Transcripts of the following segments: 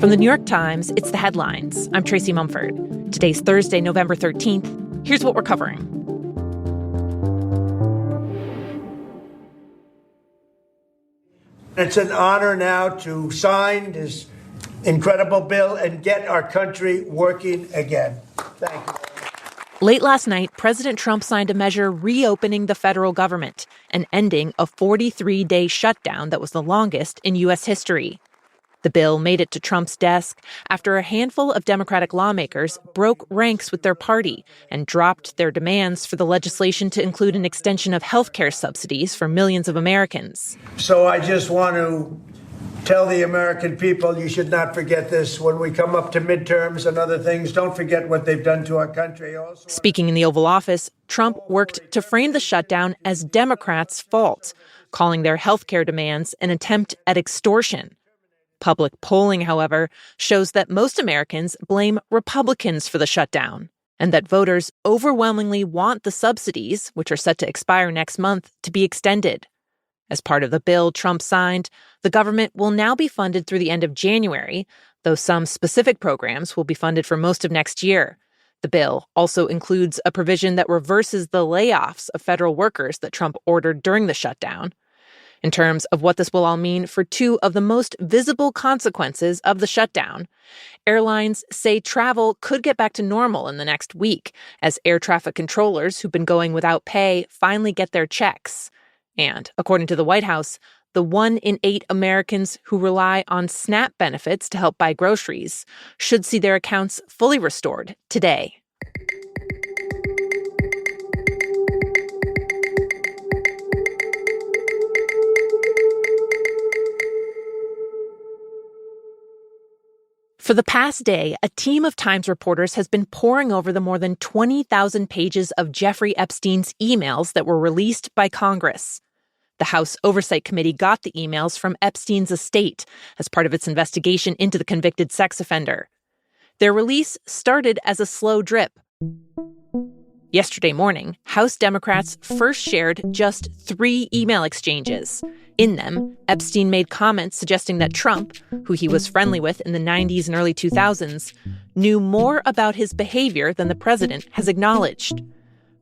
From the New York Times, it's The Headlines. I'm Tracy Mumford. Today's Thursday, November 13th. Here's what we're covering. It's an honor now to sign this incredible bill and get our country working again. Thank you. Late last night, President Trump signed a measure reopening the federal government and ending a 43-day shutdown that was the longest in U.S. history. The bill made it to Trump's desk after a handful of Democratic lawmakers broke ranks with their party and dropped their demands for the legislation to include an extension of health care subsidies for millions of Americans. So I just want to tell the American people, you should not forget this. When we come up to midterms and other things, don't forget what they've done to our country. Also, speaking in the Oval Office, Trump worked to frame the shutdown as Democrats' fault, calling their health care demands an attempt at extortion. Public polling, however, shows that most Americans blame Republicans for the shutdown, and that voters overwhelmingly want the subsidies, which are set to expire next month, to be extended. As part of the bill Trump signed, the government will now be funded through the end of January, though some specific programs will be funded for most of next year. The bill also includes a provision that reverses the layoffs of federal workers that Trump ordered during the shutdown. In terms of what this will all mean for two of the most visible consequences of the shutdown, airlines say travel could get back to normal in the next week as air traffic controllers who've been going without pay finally get their checks. And, according to the White House, the 1 in 8 Americans who rely on SNAP benefits to help buy groceries should see their accounts fully restored today. For the past day, a team of Times reporters has been poring over the more than 20,000 pages of Jeffrey Epstein's emails that were released by Congress. The House Oversight Committee got the emails from Epstein's estate as part of its investigation into the convicted sex offender. Their release started as a slow drip. Yesterday morning, House Democrats first shared just 3 email exchanges. In them, Epstein made comments suggesting that Trump, who he was friendly with in the 90s and early 2000s, knew more about his behavior than the president has acknowledged.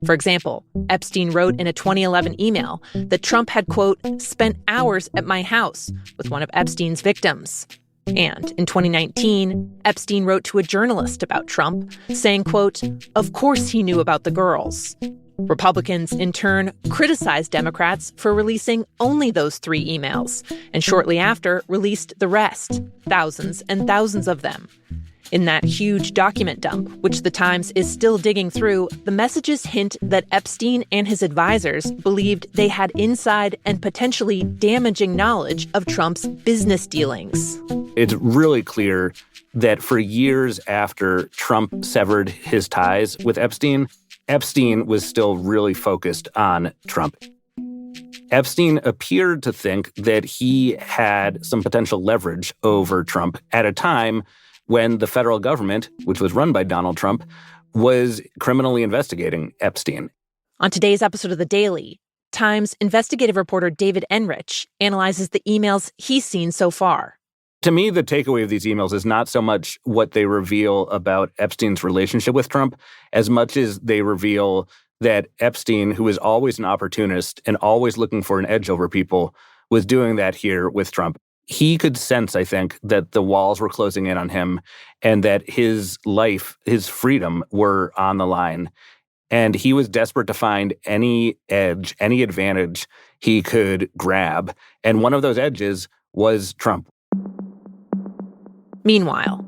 For example, Epstein wrote in a 2011 email that Trump had, quote, spent hours at my house with one of Epstein's victims. And in 2019, Epstein wrote to a journalist about Trump, saying, quote, of course he knew about the girls. Republicans, in turn, criticized Democrats for releasing only those 3 emails, and shortly after released the rest, thousands and thousands of them. In that huge document dump, which the Times is still digging through, the messages hint that Epstein and his advisors believed they had inside and potentially damaging knowledge of Trump's business dealings. It's really clear that for years after Trump severed his ties with Epstein, Epstein was still really focused on Trump. Epstein appeared to think that he had some potential leverage over Trump at a time when the federal government, which was run by Donald Trump, was criminally investigating Epstein. On today's episode of The Daily, Times investigative reporter David Enrich analyzes the emails he's seen so far. To me, the takeaway of these emails is not so much what they reveal about Epstein's relationship with Trump, as much as they reveal that Epstein, who is always an opportunist and always looking for an edge over people, was doing that here with Trump. He could sense, I think, that the walls were closing in on him and that his life, his freedom were on the line. And he was desperate to find any edge, any advantage he could grab. And one of those edges was Trump. Meanwhile,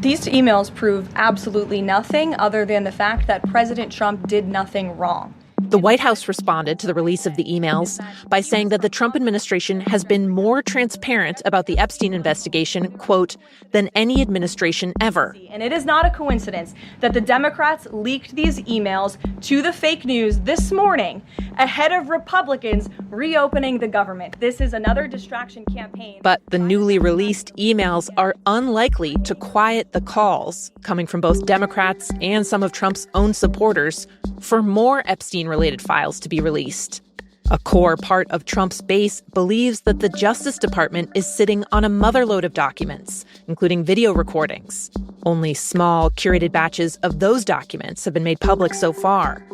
these emails prove absolutely nothing other than the fact that President Trump did nothing wrong. The White House responded to the release of the emails by saying that the Trump administration has been more transparent about the Epstein investigation, quote, than any administration ever. And it is not a coincidence that the Democrats leaked these emails to the fake news this morning ahead of Republicans reopening the government. This is another distraction campaign. But the newly released emails are unlikely to quiet the calls coming from both Democrats and some of Trump's own supporters for more Epstein-related files to be released. A core part of Trump's base believes that the Justice Department is sitting on a motherlode of documents, including video recordings. Only small, curated batches of those documents have been made public so far.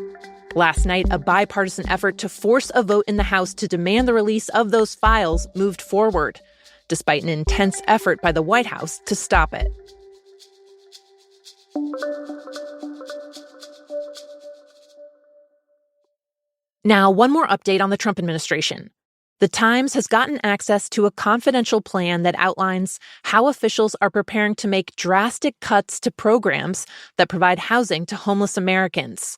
Last night, a bipartisan effort to force a vote in the House to demand the release of those files moved forward, despite an intense effort by the White House to stop it. Now, one more update on the Trump administration. The Times has gotten access to a confidential plan that outlines how officials are preparing to make drastic cuts to programs that provide housing to homeless Americans.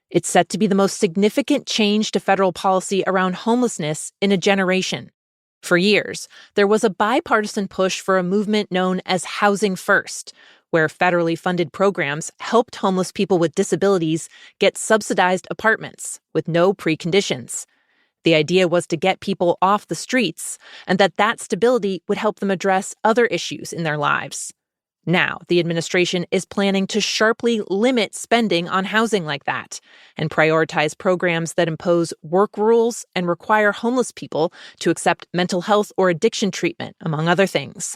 It's set to be the most significant change to federal policy around homelessness in a generation. For years, there was a bipartisan push for a movement known as Housing First, where federally funded programs helped homeless people with disabilities get subsidized apartments with no preconditions. The idea was to get people off the streets and that stability would help them address other issues in their lives. Now, the administration is planning to sharply limit spending on housing like that and prioritize programs that impose work rules and require homeless people to accept mental health or addiction treatment, among other things.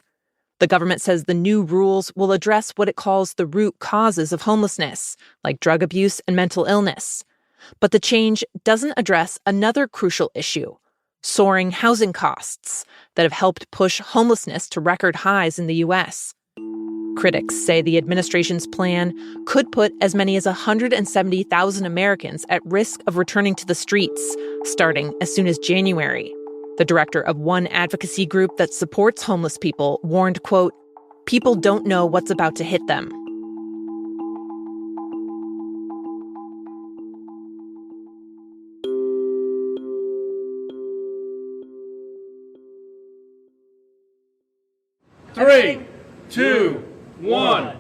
The government says the new rules will address what it calls the root causes of homelessness, like drug abuse and mental illness. But the change doesn't address another crucial issue: soaring housing costs that have helped push homelessness to record highs in the U.S. Critics say the administration's plan could put as many as 170,000 Americans at risk of returning to the streets, starting as soon as January. The director of one advocacy group that supports homeless people warned, quote, "People don't know what's about to hit them." Three, two, one.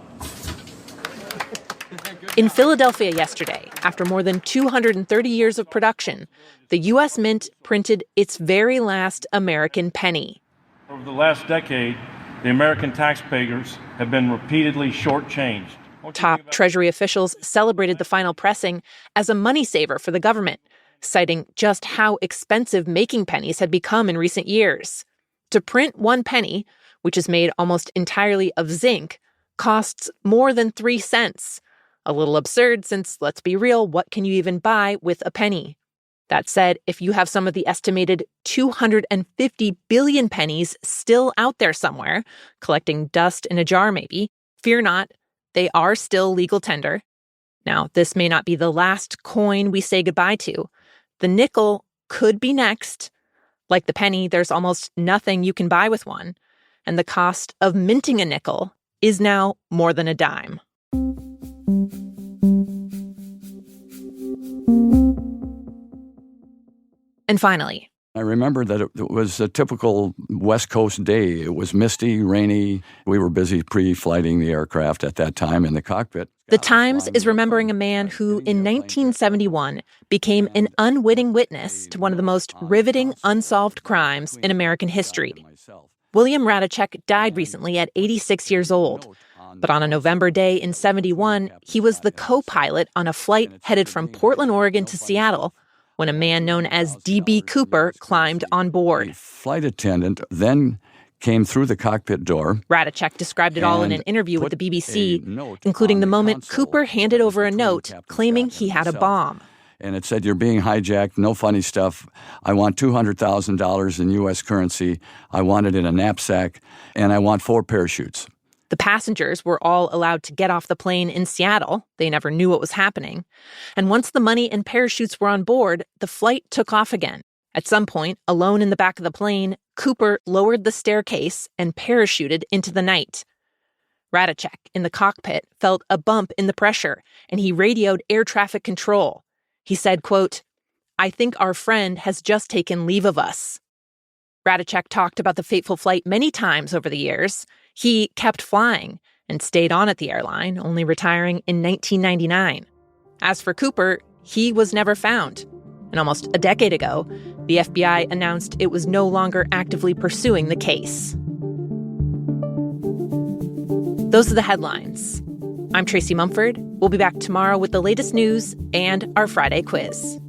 In Philadelphia yesterday, after more than 230 years of production, the U.S. Mint printed its very last American penny. Over the last decade, the American taxpayers have been repeatedly shortchanged. Top Treasury officials celebrated the final pressing as a money saver for the government, citing just how expensive making pennies had become in recent years. To print one penny, which is made almost entirely of zinc, costs more than 3 cents. A little absurd since, let's be real, what can you even buy with a penny? That said, if you have some of the estimated 250 billion pennies still out there somewhere, collecting dust in a jar maybe, fear not, they are still legal tender. Now, this may not be the last coin we say goodbye to. The nickel could be next. Like the penny, there's almost nothing you can buy with one. And the cost of minting a nickel is now more than a dime. And finally, I remember that it was a typical West Coast day. It was misty, rainy. We were busy pre-flighting the aircraft at that time in the cockpit. The Times is remembering a man who, in 1971, became an unwitting witness to one of the most riveting unsolved crimes in American history. William Radachek died recently at 86 years old. But on a November day in 71, he was the co-pilot on a flight headed from Portland, Oregon to Seattle when a man known as D.B. Cooper climbed on board. A flight attendant then came through the cockpit door. Radachek described it all in an interview with the BBC, including the moment Cooper handed over a note claiming he had a bomb. And it said, "You're being hijacked, no funny stuff. I want $200,000 in U.S. currency. I want it in a knapsack, and I want 4 parachutes." The passengers were all allowed to get off the plane in Seattle. They never knew what was happening. And once the money and parachutes were on board, the flight took off again. At some point, alone in the back of the plane, Cooper lowered the staircase and parachuted into the night. Radachek, in the cockpit, felt a bump in the pressure, and he radioed air traffic control. He said, quote, "I think our friend has just taken leave of us." Radachek talked about the fateful flight many times over the years. He kept flying and stayed on at the airline, only retiring in 1999. As for Cooper, he was never found. And almost a decade ago, the FBI announced it was no longer actively pursuing the case. Those are the headlines. I'm Tracy Mumford. We'll be back tomorrow with the latest news and our Friday quiz.